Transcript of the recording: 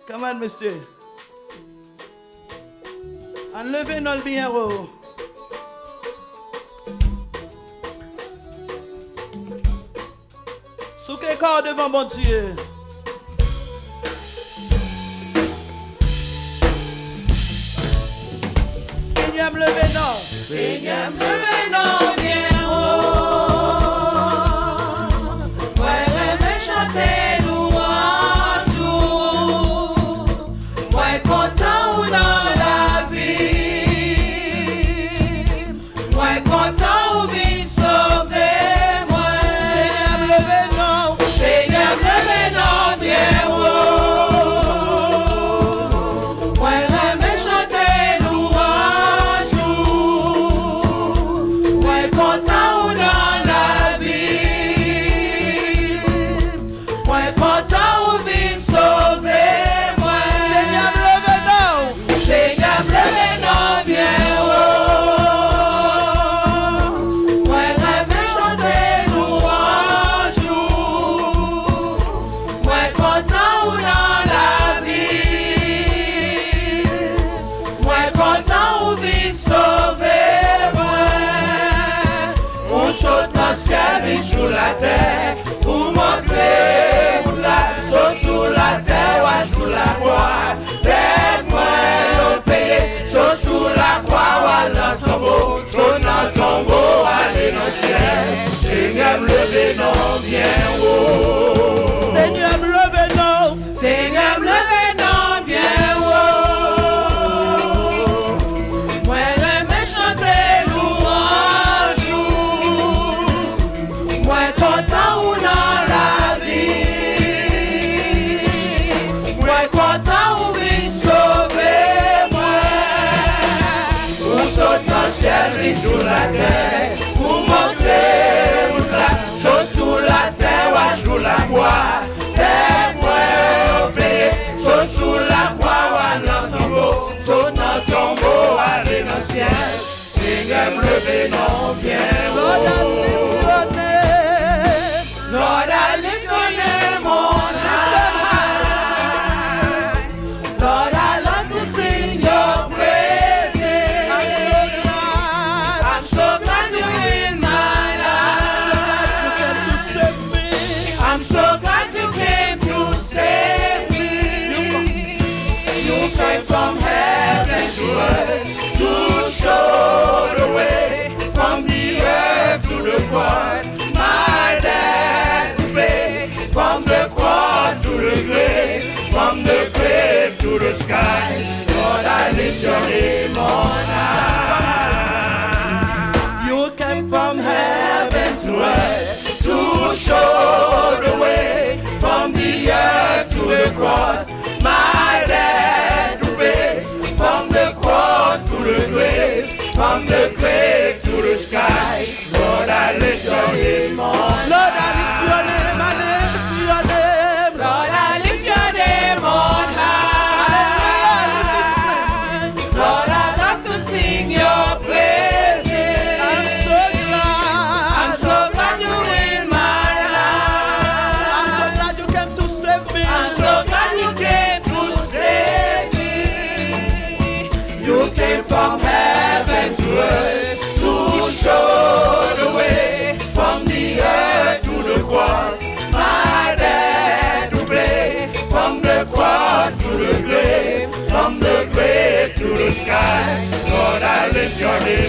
Come on, monsieur. Enlevez-nous le bien haut. Sous quel corps devant mon Dieu. Seigneur, me levez non. Seigneur, me levez non bien haut. Moi, je chanter louange. Moi, content dans la vie. Moi, content ou bien sauvé. Moi, Seigneur, me levez non. Seigneur, me levez non bien haut. Moi, je chanter louange. Moi, content ou dans la vie. Moi, content ou bien sauvé. Moi, Seigneur, me levez non. Seigneur, me levez non bien haut. Moi, je chanter louange. Moi, content ou dans la vie. Moi, content ou bien sauvé. Moi, on saute dans le ciel et sous la terre pour montrer la sauce sous la terre ou sous la croix. Tête-moi au pays, sauce sous la croix ou à notre tombeau. Saute dans le tombeau, aller dans le ciel. Seigneur, me levez non bien haut. Seigneur, me levez non. Seigneur, me levez non bien haut. Moi, j'aime chanter louange. Moi, content ou dans la vie. Moi, content ou bien sauvé. Moi, on saute dans le ciel et sous la terre pour montrer la chose sous la terre ou sous la croix. Tête-moi au pays, saute sous la croix ou à notre tombeau. Saute dans le tombeau, aller dans le ciel. Seigneur, me levez non bien Lord, I haut. lift your name. Lord, I lift your name on high. Lord, I love to sing your praises. I'm so glad you're in my life. I'm so glad you came to save me. You came from heaven to earth to show the way from the earth to the cross. My debt to pay from the cross to the grave, from the grave to the sky. Lord, I lift your name on high. You came from heaven to earth to show the way from the earth to the cross. My debt to pay from the cross to the grave, from the grave to the sky. Lord, I lift your name on high. Lord, I lift your name, I lift your name. Lord, I lift your name on high. Lord, I love to sing your praises. I'm so glad you're in my life. I'm so glad you came to save me. I'm so glad you came to save me. You came from heaven to earth to show the way from the earth to the cross. My debt to pay from the cross to the grave, from the grave to the sky. Lord, I lift your name